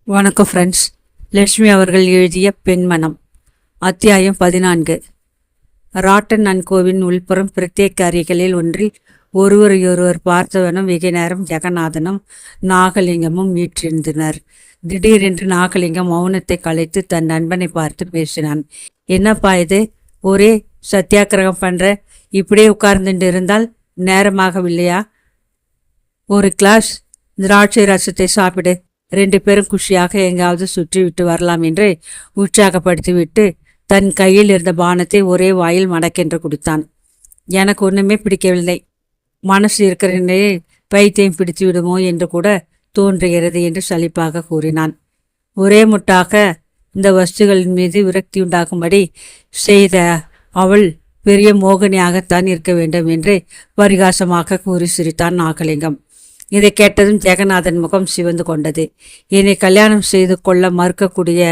வணக்கம் ஃப்ரெண்ட்ஸ். லட்சுமி அவர்கள் எழுதிய பெண்மனம், அத்தியாயம் 14. ராட்டன் அண்ட் கோவின் உள்புறம் பிரத்யேக அறைகளில் ஒன்றில் ஒருவரையொருவர் பார்த்தவனும் வெகு நேரம் ஜெகநாதனும் நாகலிங்கமும் வீற்றிருந்தனர். திடீரென்று நாகலிங்கம் மௌனத்தை கலைத்து தன் நண்பனை பார்த்து பேசினான். என்னப்பா இது, ஒரே சத்தியாகிரகம் பண்ற? இப்படியே உட்கார்ந்துட்டு இருந்தால் நேரமாகவில்லையா? ஒரு கிளாஸ் திராட்சை ரசத்தை சாப்பிடு, 2 பேரும் குஷியாக எங்காவது சுற்றி விட்டு வரலாம் என்று உற்சாகப்படுத்திவிட்டு தன் கையில் இருந்த பானத்தை ஒரே வாயில் மடக்கென்று கொடுத்தான். எனக்கு ஒன்றுமே பிடிக்கவில்லை. மனசு இருக்கிறனே பைத்தியம் பிடித்து விடுமோ என்று கூட தோன்றுகிறது என்று சலிப்பாக கூறினான். ஒரே முட்டாக இந்த வஸ்துகளின் மீது விரக்தி உண்டாகும்படி செய்த அவள் பெரிய மோகினியாகத்தான் இருக்க வேண்டும் என்று பரிகாசமாக கூறி சிரித்தான் நாகலிங்கம். இதை கேட்டதும் ஜெகநாதன் முகம் சிவந்து கொண்டது. என்னை கல்யாணம் செய்து கொள்ள மறுக்கக்கூடிய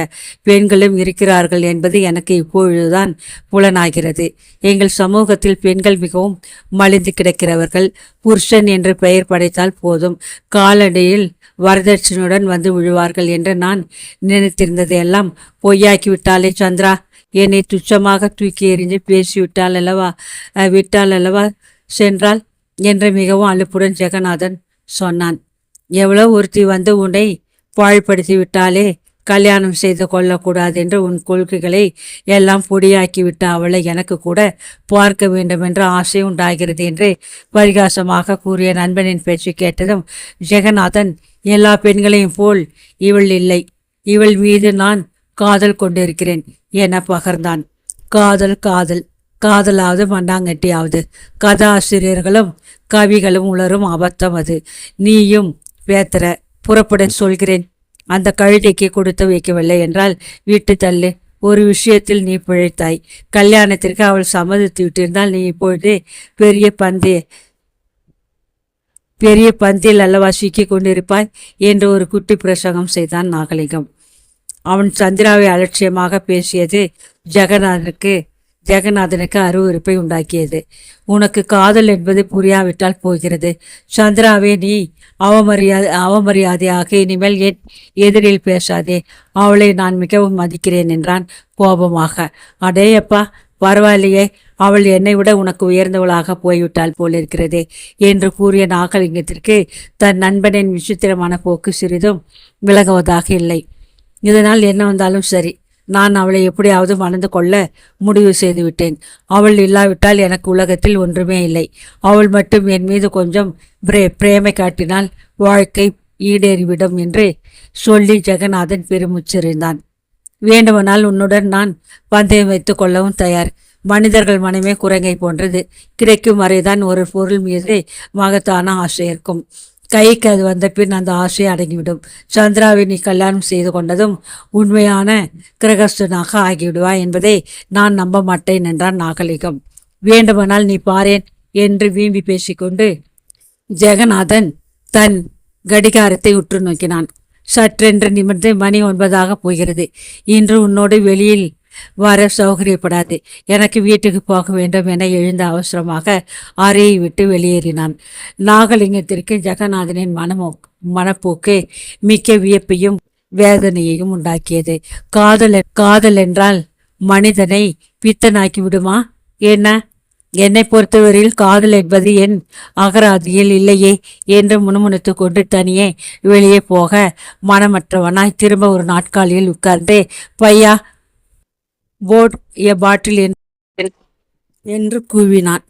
பெண்களும் இருக்கிறார்கள் என்பது எனக்கு இப்பொழுதுதான் புலனாகிறது. எங்கள் சமூகத்தில் பெண்கள் மிகவும் மலிந்து கிடக்கிறவர்கள். புருஷன் என்று பெயர் படைத்தால் போதும், காலடியில் வரதட்சணையுடன் வந்து விழுவார்கள் என்று நான் நினைத்திருந்தது எல்லாம் பொய்யாக்கிவிட்டாலே சந்திரா. என்னை துச்சமாக தூக்கி எறிஞ்சு பேசிவிட்டால் அல்லவா சென்றால் என்று மிகவும் அலுப்புடன் ஜெகநாதன் சொன்னான். எவ்வளோ ஒருத்தி வந்து உன்னை பாழ்படுத்தி விட்டாலே கல்யாணம் செய்து கொள்ளக்கூடாது என்று உன் கொள்கைகளை எல்லாம் பொடியாக்கிவிட்ட அவளை எனக்கு கூட பார்க்க வேண்டும் என்ற ஆசை உண்டாகிறது என்று பரிகாசமாக கூறிய நண்பனின் பேச்சு கேட்டதும் ஜெகநாதன், எல்லா பெண்களையும் போல் இவள் இல்லை, இவள் மீது நான் காதல் கொண்டிருக்கிறேன் என பகர்ந்தான். காதல் காதல் காதலாவது மண்ணாங்கட்டியாவது கதாசிரியர்களும் கவிகளும் உளரும் அபத்தம் அது. நீயும் பேத்தர புறப்பட சொல்கிறேன். அந்த கழுதைக்கு கொடுத்து வைக்கவில்லை என்றால் வீட்டு தள்ளு. ஒரு விஷயத்தில் நீ பிழைத்தாய். கல்யாணத்திற்கு அவள் சம்மதித்து விட்டிருந்தால் நீ இப்பொழுதே பெரிய பந்தியில் அல்லவா சிக்கி கொண்டிருப்பாய் என்று ஒரு குட்டி பிரசங்கம் செய்தான் நாகலிங்கம். அவன் சந்திராவை அலட்சியமாக பேசியது ஜெகநாதனுக்கு அருவருப்பை உண்டாக்கியது. உனக்கு காதல் என்பது புரியாவிட்டால் போகிறது. சந்திராவே, நீ அவமரியாதையாக இனிமேல் என் எதிரில் பேசாதே. அவளை நான் மிகவும் மதிக்கிறேன் என்றான் கோபமாக. அடேயப்பா, பரவாயில்லையே, அவள் என்னை விட உனக்கு உயர்ந்தவளாக போய்விட்டால் போலிருக்கிறதே என்று கூறிய நாகலிங்கத்திற்கு தன் நண்பனின் விசித்திரமான போக்கு சிறிதும் விலகுவதாக இல்லை. இதனால் என்ன வந்தாலும் சரி, நான் அவளை எப்படியாவது மணந்து கொள்ள முடிவு செய்துவிட்டேன். அவள் இல்லாவிட்டால் எனக்கு உலகத்தில் ஒன்றுமே இல்லை. அவள் மட்டும் என் மீது கொஞ்சம் பிரேமை காட்டினால் வாழ்க்கை ஈடேறிவிடும் என்று சொல்லி ஜெகநாதன் பெருமுச்சிருந்தான். வேண்டுமானால் உன்னுடன் நான் பந்தயம் வைத்து கொள்ளவும் தயார். மனிதர்கள் மனமே குரங்கை போன்றது. கிடைக்கும் வரைதான் ஒரு பொருள் மீது மகத்தான ஆசை இருக்கும். கைக்கு அது வந்த பின் அந்த ஆசை அடங்கிவிடும். சந்திராவை நீ கல்யாணம் செய்து கொண்டதும் உண்மையான கிரகஸ்தனாக ஆகிவிடுவாய் என்பதை நான் நம்ப மாட்டேன் என்றான் நாகலிங்கம். வேண்டுமானால் நீ பாரேன் என்று வீம்பி பேசிக்கொண்டு ஜெகநாதன் தன் கடிகாரத்தை உற்று நோக்கினான். சற்றென்று நிமிர்ந்து மணி 9 போகிறது. இன்று உன்னோடு வெளியில் வர சௌகரியப்படாது. எனக்கு வீட்டுக்கு போக வேண்டும் என எழுந்த அவசரமாக அறையை விட்டு வெளியேறினான். நாகலிங்கத்திற்கு ஜெகநாதனின் மனப்போக்கு மிக்க வியப்பையும் வேதனையையும் உண்டாக்கியது. காதல் என்றால் மனிதனை பித்தனாக்கி விடுமா என்ன? என்னை பொறுத்தவரையில் காதல் என்பது என் அகராதியில் இல்லையே என்று முணுமுணுத்து கொண்டு தனியே வெளியே போக மனமற்றவனாய் திரும்ப ஒரு நாட்காலியில் உட்கார்ந்து, பையா, போர்ட் ஏ பாட்டில் என்று கூவினான்.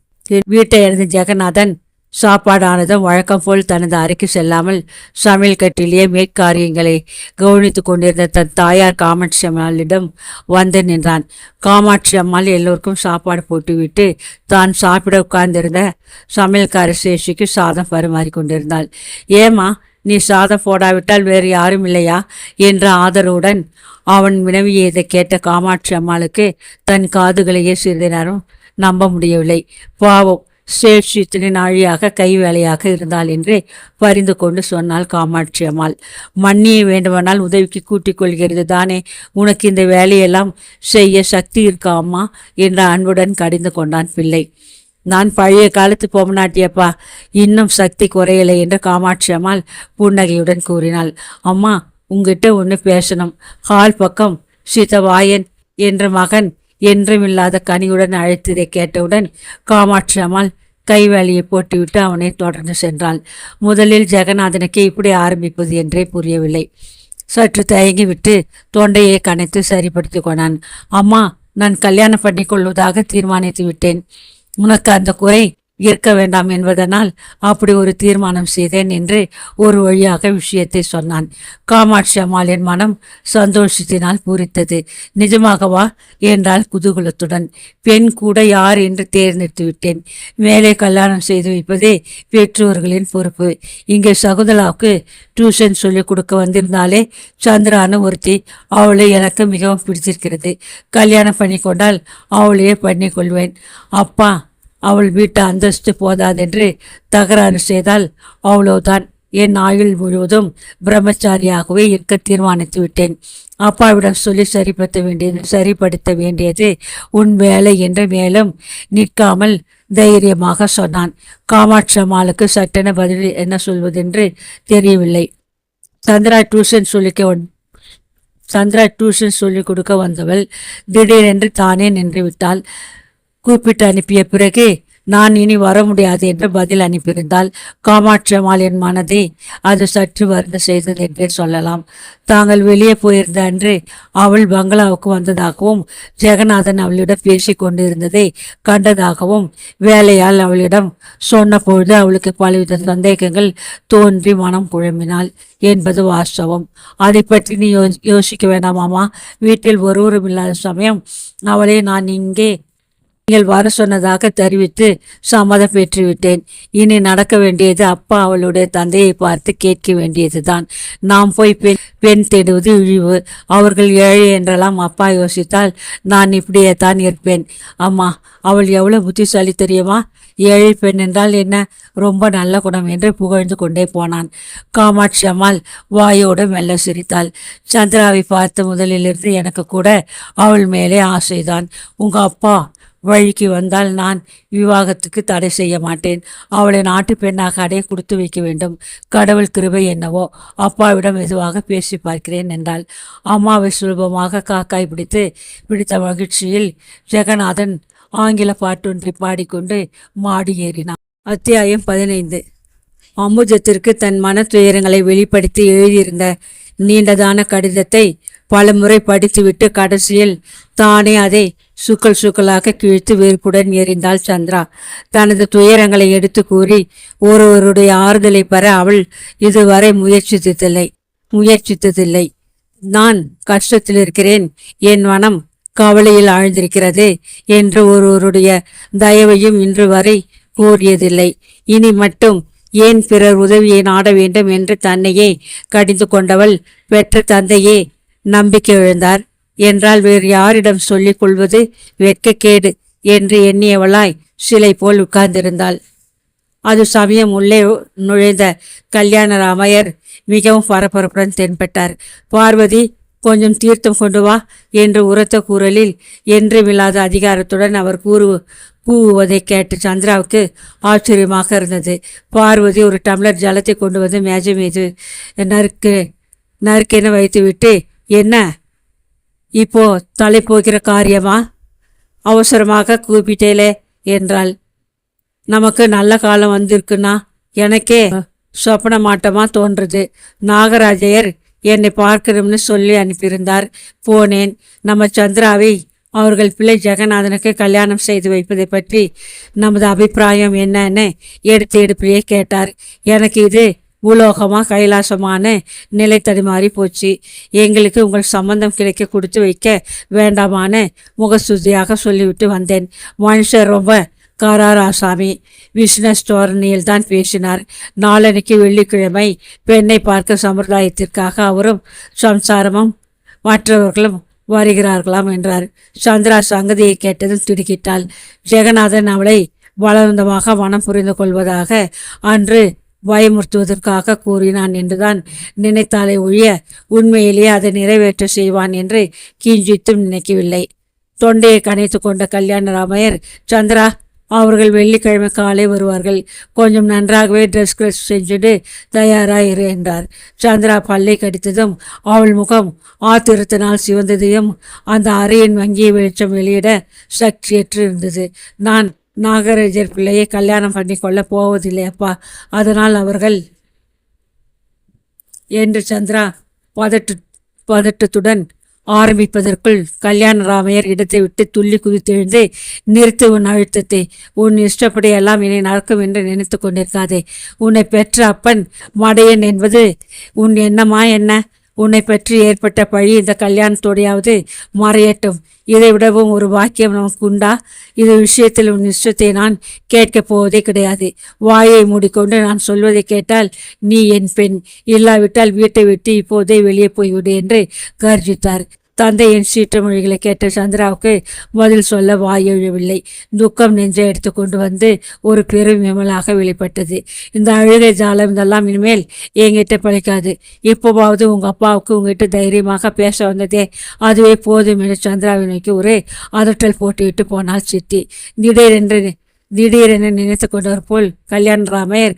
வீட்டை அடைந்த ஜெகநாதன் சாப்பாடானதும் வழக்கம் போல் தனது அறைக்கு செல்லாமல் சமையல் கட்டிலேயே மேற்காரியங்களை கவனித்து கொண்டிருந்த தன் தாயார் காமாட்சி அம்மாளிடம் வந்து நின்றான். காமாட்சி அம்மாள் எல்லோருக்கும் சாப்பாடு போட்டுவிட்டு தான் சாப்பிட உட்கார்ந்திருந்த சமையல்கார சேஷிக்கு சாதம் பரிமாறி கொண்டிருந்தாள். ஏமா, நீ சாதம் போடாவிட்டால் வேறு யாரும் இல்லையா என்ற ஆதரவுடன் அவன் வினவியதை கேட்ட காமாட்சி அம்மாளுக்கு தன் காதுகளையே சிறிது நேரம் நம்ப முடியவில்லை. பாவம், சேஷ் இத்தனை நாழியாக கை வேலையாக இருந்தாள் என்று பரிந்து கொண்டு சொன்னாள் காமாட்சி அம்மாள். மண்ணியை வேண்டுமானால் உதவிக்கு கூட்டிக் கொள்கிறது தானே, உனக்கு இந்த வேலையெல்லாம் செய்ய சக்தி இருக்கா அம்மா என்ற அன்புடன் கடிந்து கொண்டான் பிள்ளை. நான் பழைய காலத்து பொம்மநாட்டியப்பா, இன்னும் சக்தி குறையலை என்று காமாட்சி அம்மாள் புன்னகையுடன் கூறினாள். அம்மா, உங்ககிட்ட ஒன்று பேசணும். ஹால் பக்கம் சீதவாயன் என்ற மகன் என்றுமில்லாத கனியுடன் அழைத்ததை கேட்டவுடன் காமாட்சி அம்மாள் கைவேலியை போட்டுவிட்டு அவனை தொடர்ந்து சென்றாள். முதலில் ஜெகநாதனுக்கு இப்படி ஆரம்பிப்பது என்றே புரியவில்லை. சற்று தயங்கிவிட்டு தொண்டையை கனைத்து சரிப்படுத்தி கொண்டான். அம்மா, நான் கல்யாணம் பண்ணி கொள்வதாக தீர்மானித்து விட்டேன். உனக்கு அந்த குறை இருக்க வேண்டாம் என்பதனால் அப்படி ஒரு தீர்மானம் செய்தேன் என்று ஒரு வழியாக விஷயத்தை சொன்னான். காமாட்சி அம்மாளின் மனம் சந்தோஷத்தினால் பூரித்தது. நிஜமாகவா என்றால் குதூகலத்துடன். பெண் கூட யார் என்று தேர்ந்தெடுத்து விட்டேன். மேலே கல்யாணம் செய்து வைப்பதே பெற்றோர்களின் பொறுப்பு. இங்கே சகுந்தலாவுக்கு டியூஷன் சொல்லிக் கொடுக்க வந்திருந்தாலே சந்திரான ஒருத்தி, அவளை எனக்கு மிகவும் பிடிச்சிருக்கிறது. கல்யாணம் பண்ணி கொண்டால் அவளையே பண்ணி கொள்வேன். அப்பா அவள் வீட்டு அந்தஸ்து போதாதென்று தகராறு செய்தால் அவ்வளவுதான். என் ஆயுள் முழுவதும் பிரம்மச்சாரியாகவே இருக்க தீர்மானித்து விட்டேன். அப்பாவிடம் சொல்லி சரிப்படுத்த வேண்டியது உன் வேலை என்று மேலும் நிற்காமல் தைரியமாக சொன்னான். காமாட்சி அம்மாளுக்கு சட்டென பதில் என்ன சொல்வதென்று தெரியவில்லை. சந்திரா டியூஷன் சொல்லிக் கொடுக்க வந்தவள் திடீரென்று தானே நின்று விட்டாள். கூப்பிட்டு அனுப்பிய பிறகு நான் இனி வர முடியாது என்று பதில் அனுப்பியிருந்தால் காமாட்சி அம்மாளின் மனதை அது சற்று வருந்த செய்தது என்றே சொல்லலாம். தாங்கள் வெளியே போயிருந்த அன்று அவள் பங்களாவுக்கு வந்ததாகவும் ஜெகநாதன் அவளிடம் பேசி கொண்டிருந்ததை கண்டதாகவும் வேலையால் அவளிடம் சொன்ன பொழுது அவளுக்கு பலவித சந்தேகங்கள் தோன்றி மனம் குழம்பினாள் என்பது வாஸ்தவம். அதை பற்றி நீ யோசிக்க வேண்டாமாமா. வீட்டில் ஒருவரும் இல்லாத சமயம் அவளை நான் இங்கே நீங்கள் வர சொன்னதாக தெரிவித்து சம்மதம் பெற்றுவிட்டேன். இனி நடக்க வேண்டியது அப்பா அவளுடைய தந்தையை பார்த்து கேட்க வேண்டியதுதான். நாம் போய் பெண் தேடுவது இழிவு. அவர்கள் ஏழை என்றெல்லாம் அப்பா யோசித்தால் நான் இப்படியே தான் இருப்பேன். அம்மா, அவள் எவ்வளவு புத்திசாலி தெரியுமா? ஏழை பெண் என்றால் என்ன, ரொம்ப நல்ல குணம் என்று புகழ்ந்து கொண்டே போனான். காமாட்சி அம்மாள் வாயோடு மெல்ல சிரித்தாள். சந்திராவை பார்த்த முதலிலிருந்து எனக்கு கூட அவள் மேலே ஆசைதான். உங்க அப்பா வழிக்கு வந்தால் நான் விவாகத்துக்கு தடை செய்ய மாட்டேன். அவளை நாட்டு பெண்ணாக அடைய கொடுத்து வைக்க வேண்டும். கடவுள் கிருபை என்னவோ. அப்பாவிடம் மெதுவாக பேசி பார்க்கிறேன் என்றாள். அம்மாவை சுலபமாக காக்காய் பிடித்த மகிழ்ச்சியில் ஜெகநாதன் ஆங்கில பாட்டொன்றை பாடிக்கொண்டு மாடி ஏறினான். அத்தியாயம் 15. அம்புஜத்திற்கு தன் மன துயரங்களை வெளிப்படுத்தி எழுதியிருந்த நீண்டதான கடிதத்தை பலமுறை படித்துவிட்டு கடைசியில் தானே அதை சுக்கலாக கிழித்து வெறுப்புடன் எறிந்தாள் சந்திரா. தனது துயரங்களை எடுத்து கூறி ஒருவருடைய ஆறுதலை பெற அவள் இதுவரை முயற்சித்ததில்லை. நான் கஷ்டத்தில் இருக்கிறேன், என் மனம் கவலையில் ஆழ்ந்திருக்கிறது என்று ஒருவருடைய தயவையும் இன்று வரை கோரியதில்லை. இனி மட்டும் ஏன் பிறர் உதவியை நாட வேண்டும் என்று தன்னையே கடிந்து கொண்டவள் பெற்ற தந்தையே நம்பிக்கை இழந்தார் என்றால் வேறு யாரிடம் சொல்லிக் கொள்வது வெட்கக்கேடு என்று எண்ணியவளாய் சிலை போல் உட்கார்ந்திருந்தாள். அது சமயம் உள்ளே நுழைந்த கல்யாணராமையர் மிகவும் பரபரப்புடன் தென்பட்டார். பார்வதி, கொஞ்சம் தீர்த்தம் கொண்டு வா என்று உரத்த குரலில் என்றுமில்லாத அதிகாரத்துடன் அவர் கூவுவதை கேட்டு சந்திராவுக்கு ஆச்சரியமாக இருந்தது. பார்வதி ஒரு டம்ளர் ஜலத்தை கொண்டு வந்து மேஜை மீது நறுக்கென வைத்துவிட்டு, என்ன இப்போ தலை போகிற காரியமா? அவசரமாக கூப்பிட்டேலே என்றாள். நமக்கு நல்ல காலம் வந்திருக்குன்னா எனக்கே சொப்பன மாட்டமா தோன்றுது. நாகராஜையர் என்னை பார்க்கணும்னு சொல்லி அனுப்பியிருந்தார். போனேன். நம்ம சந்திராவை அவர்கள் பிள்ளை ஜெகநாதனுக்கு கல்யாணம் செய்து வைப்பதை பற்றி நமது அபிப்பிராயம் என்னன்னு எடுப்பிலேயே கேட்டார். எனக்கு இது உலோகமா கைலாசமான நிலை தடுமாறி போச்சு. எங்களுக்கு உங்கள் சம்பந்தம் கிடைக்க கொடுத்து வைக்க வேண்டாமான முகசுதியாக சொல்லிவிட்டு வந்தேன். மனுஷர் ரொம்ப காராராசாமி பிசினஸ் தோரணியில் தான் பேசினார். நாளன்னைக்கு வெள்ளிக்கிழமை பெண்ணை பார்க்க சம்பிரதாயத்திற்காக அவரும் சம்சாரமும் மற்றவர்களும் வருகிறார்களாம் என்றார். சந்திரா சங்கதியை கேட்டதும் திடுக்கிட்டாள். ஜெகநாதன் அவளை பலவந்தமாக மனம் புரிந்து கொள்வதாக அன்று பயமுறுத்துவதற்காக கூறினான் என்றுதான் நினைத்தாலே ஒழிய உண்மையிலேயே அதை நிறைவேற்ற செய்வான் என்று கிஞ்சித்தும் நினைக்கவில்லை. தொண்டையை கனைத்து கொண்ட கல்யாணராமையர், சந்திரா, அவர்கள் வெள்ளிக்கிழமை காலை வருவார்கள். கொஞ்சம் நன்றாகவே ட்ரெஸ் செஞ்சுட்டு தயாராயிரு என்றார். சந்திரா பல்லை கடித்ததும் அவள் முகம் ஆத்திரத்தினால் சிவந்ததையும் அந்த அறையின் வங்கிய வெளிச்சம் வெளியிட சக்தியற்று இருந்தது. நான் நாகராஜர் பிள்ளையை கல்யாணம் பண்ணி கொள்ள போவதில்லை அப்பா, அதனால் அவர்கள் என்று சந்திரா பதட்டத்துடன் ஆரம்பிப்பதற்குள் கல்யாணராமையர் இடத்தை விட்டு துள்ளி குதித்தெழுந்து, நிறுத்து உன் அழுத்தத்தை, உன் இஷ்டப்படி எல்லாம் இனி நடக்கும் என்று நினைத்து கொண்டிருக்காதே. உன்னை பெற்ற அப்பன் மடையன் என்பது உன் எண்ணமா என்ன? உன்னை பற்றி ஏற்பட்ட பழி இந்த கல்யாணத்தோடையாவது மறையட்டும். இதை விடவும் ஒரு வாக்கியம் நமக்கு உண்டா? இது விஷயத்தில் உன் இஷ்டத்தை நான் கேட்கப் போவதே கிடையாது. வாயை மூடிக்கொண்டு நான் சொல்வதை கேட்டால் நீ என் பெண், இல்லாவிட்டால் வீட்டை விட்டு இப்போதே வெளியே போய்விடு என்று கர்ஜித்தார். தந்தையின் சீற்ற மொழிகளை கேட்ட சந்திராவுக்கு பதில் சொல்ல வாய் எழவில்லை. துக்கம் நெஞ்சை எடுத்து கொண்டு வந்து ஒரு பெரும் விமலாக வெளிப்பட்டது. இந்த அழுகை ஜாலம் இதெல்லாம் இனிமேல் என்கிட்ட பழிக்காது. இப்போவாவது உங்க அப்பாவுக்கு உங்ககிட்ட தைரியமாக பேச வந்ததே, அதுவே போதும் என்று சந்திராவை நோக்கி ஒரு அதட்டல் போட்டுவிட்டு போனாள் சித்தி. திடீரென நினைத்து கொண்டவர் போல் கல்யாணராமையர்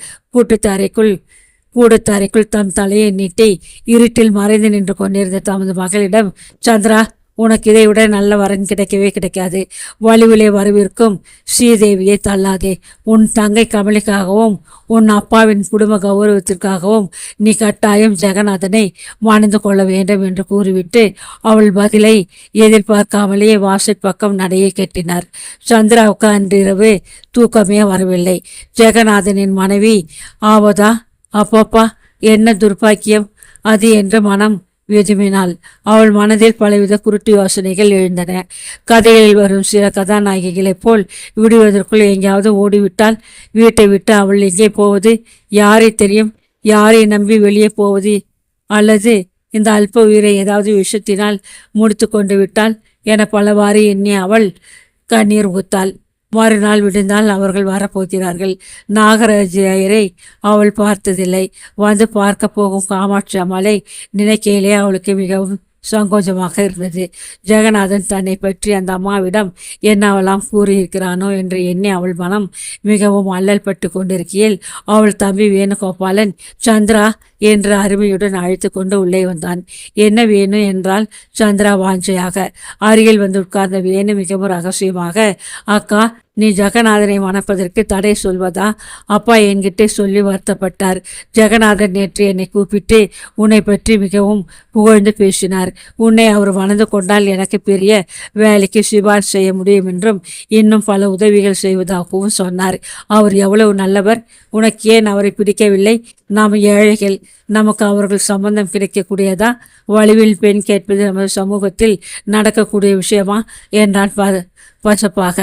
கூடத்தரைக்குள் தம் தலையை நீட்டி இருட்டில் மறைந்து நின்று கொண்டிருந்த தமது மகளிடம், சந்திரா, உனக்கு இதை விட நல்ல வரன் கிடைக்கவே கிடைக்காது. வலுவிலே வரவிருக்கும் ஸ்ரீதேவியை தள்ளாதே. உன் தங்கை கமலிக்காகவும் உன் அப்பாவின் குடும்ப கௌரவத்திற்காகவும் நீ கட்டாயம் ஜெகநாதனை மணந்து கொள்ள வேண்டும் என்று கூறிவிட்டு அவள் பதிலை எதிர்பார்க்காமலேயே வாசல் பக்கம் நடையை கட்டினார். சந்திராவுக்கு அன்றிரவு தூக்கமே வரவில்லை. ஜெகநாதனின் மனைவி ஆவதா? அப்பப்பா, என்ன துர்பாக்கியம் அது என்று மனம் விதுமினாள். அவள் மனதில் பலவித குருட்டு யோசனைகள் எழுந்தன. கதைகளில் வரும் சில கதாநாயகிகளைப் போல் விடுவதற்குள் எங்கேயாவது ஓடிவிட்டால் வீட்டை விட்டு அவள் எங்கே போவது? யாரை தெரியும்? யாரை நம்பி வெளியே போவது? அல்லது இந்த அல்ப உயிரை ஏதாவது விஷத்தினால் முடித்து கொண்டு விட்டால் என பலவாறு எண்ணி அவள் கண்ணீர் ஊத்தாள். மறுநாள் விடுந்தால் அவர்கள் வரப்போகிறார்கள். நாகராஜரை அவள் பார்த்ததில்லை. வந்து பார்க்க போகும் காமாட்சி அம்மாளை நினைக்கையிலே அவளுக்கு மிகவும் சங்கோஜமாக இருந்தது. ஜெகநாதன் தன்னை பற்றி அந்த அம்மாவிடம் என்னவெல்லாம் கூறியிருக்கிறானோ என்று எண்ணி அவள் மனம் மிகவும் அல்லல் பட்டு கொண்டிருக்கையில் அவள் தம்பி வேணுகோபாலன் சந்திரா என்று அருமையுடன் அழைத்து கொண்டு உள்ளே வந்தான். என்ன வேணும் என்றால் சந்திரா வாஞ்சையாக. அருகில் வந்து உட்கார்ந்த வேணு மிகவும் ரகசியமாக, அக்கா, நீ ஜெகநாதனை மணப்பதற்கு தடை சொல்வதா? அப்பா என்கிட்ட சொல்லி வருத்தப்பட்டார். ஜெகநாதன் நேற்று என்னை கூப்பிட்டு உன்னை பற்றி மிகவும் புகழ்ந்து பேசினார். உன்னை அவர் மணந்து கொண்டால் எனக்கு பெரிய வேலைக்கு சிபாரிசு செய்ய முடியும் என்றும் இன்னும் பல உதவிகள் செய்வதாகவும் சொன்னார். அவர் எவ்வளவு நல்லவர்! உனக்கு ஏன் அவரை பிடிக்கவில்லை? நாம் ஏழைகள், நமக்கு அவர்கள் சம்பந்தம் கிடைக்கக்கூடியதா? வலுவில் பெண் கேட்பது நமது சமூகத்தில் நடக்கக்கூடிய விஷயமா என்றான் பசப்பாக.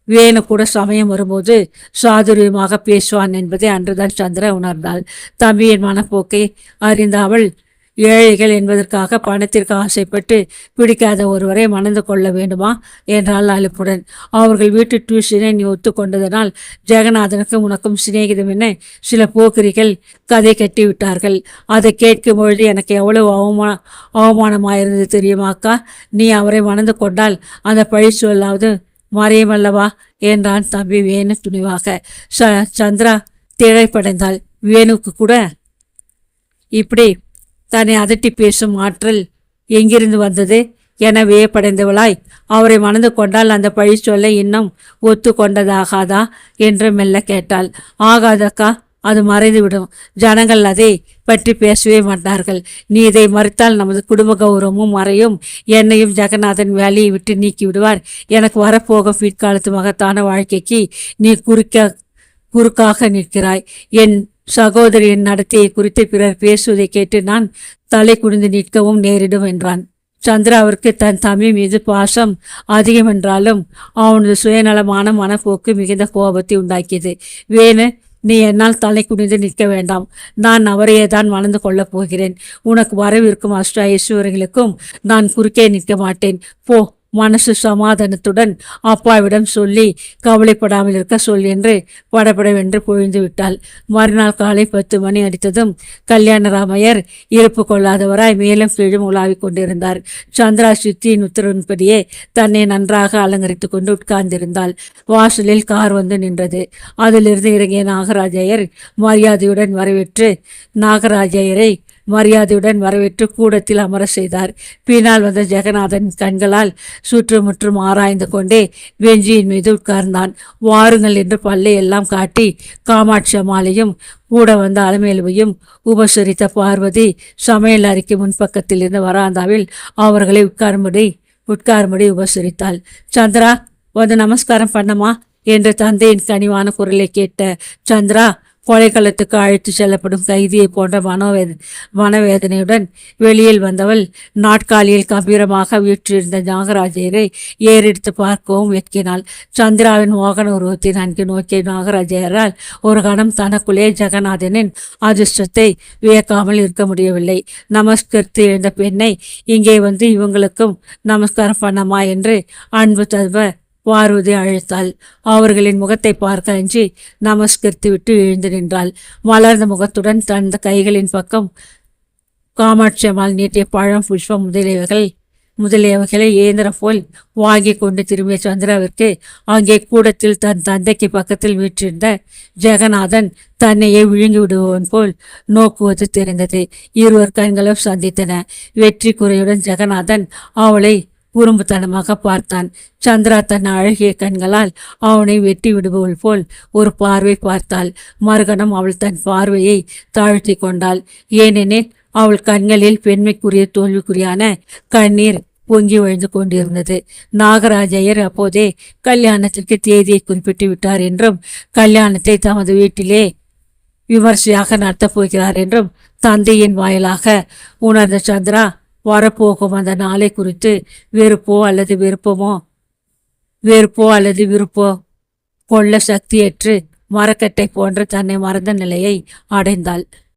வேணு கூட சமயம் வரும்போது சாதுரியமாக பேசுவான் என்பதை அன்றுதான் சந்திரா உணர்ந்தாள். தம்பியின் மனப்போக்கை அறிந்த அவள் ஏழைகள் என்பதற்காக பணத்திற்கு ஆசைப்பட்டு பிடிக்காத ஒருவரை மணந்து கொள்ள வேண்டுமா என்றாள் அலுப்புடன். அவர்கள் வீட்டு டியூஷனை நீ ஒத்துக்கொண்டதனால் ஜெகநாதனுக்கும் உனக்கும் சிநேகிதம் என சில போக்கிரிகள் கதை கட்டி விட்டார்கள். அதை கேட்கும் பொழுது எனக்கு எவ்வளவு அவமானமாயிருந்தது தெரியுமாக்கா? நீ அவரை மணந்து கொண்டால் அந்த பழி சொல்லாவது மறையுமல்லவா என்றான் தம்பி வேணு துணிவாக. சந்திரா திரைப்படைந்தாள். வேணுக்கு கூட இப்படி தன்னை அதட்டி பேசும் ஆற்றல் எங்கிருந்து வந்தது என வியப்படைந்தவளாய், அவரை மணந்து கொண்டால் அந்த பழி சொல்ல இன்னும் ஒத்து கொண்டதாகாதா என்று மெல்ல கேட்டாள். ஆகாதக்கா, அது மறைந்துவிடும். ஜனங்கள் அதை பற்றி பேசவே மாட்டார்கள். நீ இதை மறுத்தால் நமது குடும்ப கௌரவமும் மறையும். என்னையும் ஜெகநாதன் வேலையை விட்டு நீக்கி விடுவார். எனக்கு வரப்போகும் பிற்காலத்து மகத்தான வாழ்க்கைக்கு நீ குறுக்காக நிற்கிறாய். என் சகோதரியின் நடத்தையை குறித்து பிறர் பேசுவதை கேட்டு நான் தலை குனிந்து நிற்கவும் நேரிடும் என்றான். சந்திராவிற்கு தன் தம்பி மீது பாசம் அதிகம் என்றாலும் அவனது சுயநலமான மனப்போக்கு மிகுந்த கோபத்தை உண்டாக்கியது. வேணு, நீ என்னால் தலை குனிந்து நிற்க வேண்டாம். நான் அவரையே தான் மணந்து கொள்ளப் போகிறேன். உனக்கு வரவிருக்கும் அஷ்ட ஐஸ்வர்யங்களுக்கும் நான் குறுக்கே நிற்க மாட்டேன். போ மனசு சமாதானத்துடன் அப்பாவிடம் சொல்லி கவலைப்படாமல் இருக்க சொல் என்று படபடவென்று பொழிந்து விட்டாள். மறுநாள் காலை 10 மணி அடித்ததும் கல்யாணராமையர் இருப்பு கொள்ளாதவராய் மேலும் கீழும் உலாவிக் கொண்டிருந்தார். சந்திரா சித்தியின் உத்தரவின்படியே தன்னை நன்றாக அலங்கரித்துக் கொண்டு உட்கார்ந்திருந்தாள். வாசலில் கார் வந்து நின்றது. அதிலிருந்து இறங்கிய நாகராஜையரை வரவேற்று கூடத்தில் அமர செய்தார். பின்னால் வந்த ஜெகநாதன் கண்களால் சுற்றுமுற்றும் ஆராய்ந்து கொண்டே வெஞ்சியின் மீது உட்கார்ந்தான். வாருங்கள் என்று பல்லை எல்லாம் காட்டி காமாட்சி அம்மாளையும் கூட வந்த அலமேலுவையும் உபசரித்த பார்வதி சமையல் அறைக்கு முன்பக்கத்தில் இருந்த வராந்தாவில் அவர்களை உட்காரும்படி உபசரித்தாள். சந்திரா, வந்து நமஸ்காரம் பண்ணமா என்று தந்தையின் கனிவான குரலை கேட்ட சந்திரா கொலைக்களத்துக்கு அழைத்து செல்லப்படும் கைதியை போன்ற மனவேதனையுடன் வெளியில் வந்தவள் நாட்காலியில் கம்பீரமாக வீற்றிருந்த நாகராஜையரை ஏறெடுத்து பார்க்கவும் வெட்கினாள். சந்திராவின் மோகன உருவத்தை நன்கு நோக்கிய நாகராஜையரால் ஒரு கணம் தனக்குள்ளே ஜெகநாதனின் அதிர்ஷ்டத்தை வியக்காமல் இருக்க முடியவில்லை. நமஸ்கரித்து எழுந்த பெண்ணை இங்கே வந்து இவங்களுக்கும் நமஸ்காரம் பண்ணமா என்று அன்பு ததுவ பார்வதி அழைத்தாள். அவர்களின் முகத்தை பார்க்க அஞ்சி நமஸ்கரித்து விட்டு எழுந்து நின்றாள். மலர்ந்த முகத்துடன் தன் கைகளின் பக்கம் காமாட்சி அம்மாள் நீட்டிய பழம், புஷ்பம் முதலியவைகளை இயந்திரம் போல் வாங்கி கொண்டு திரும்பிய சந்திராவிற்கு அங்கே கூடத்தில் தன் தந்தைக்கு பக்கத்தில் வீற்றிருந்த ஜெகநாதன் தன்னையே விழுங்கி விடுபவன் போல் நோக்குவது தெரிந்தது. இருவர் கண்களும் சந்தித்தன. வெற்றி குறையுடன் ஜெகநாதன் அவளை குறும்புத்தனமாக பார்த்தான். சந்திரா தன் அழகிய கண்களால் அவனை வெட்டி விடுபவள் போல் ஒரு பார்வை பார்த்தாள். மறுகணம் அவள் தன் பார்வையை தாழ்த்தி கொண்டாள். ஏனெனில் அவள் கண்களில் பெண்மைக்குரிய தோல்விக்குரியான கண்ணீர் பொங்கி வழிந்து கொண்டிருந்தது. நாகராஜையர் அப்போதே கல்யாணத்திற்கு தேதியை குறிப்பிட்டு விட்டார் என்றும் கல்யாணத்தை தமது வீட்டிலே விமர்சையாக நடத்தப் போகிறார் என்றும் தந்தையின் வாயிலாக உணர்ந்த சந்திரா வரப்போகும் அந்த நாளை குறித்து வெறுப்போ அல்லது விருப்போ கொள்ள சக்தியற்று மரக்கட்டை போன்ற தன்னை மறந்த நிலையை அடைந்தாள்.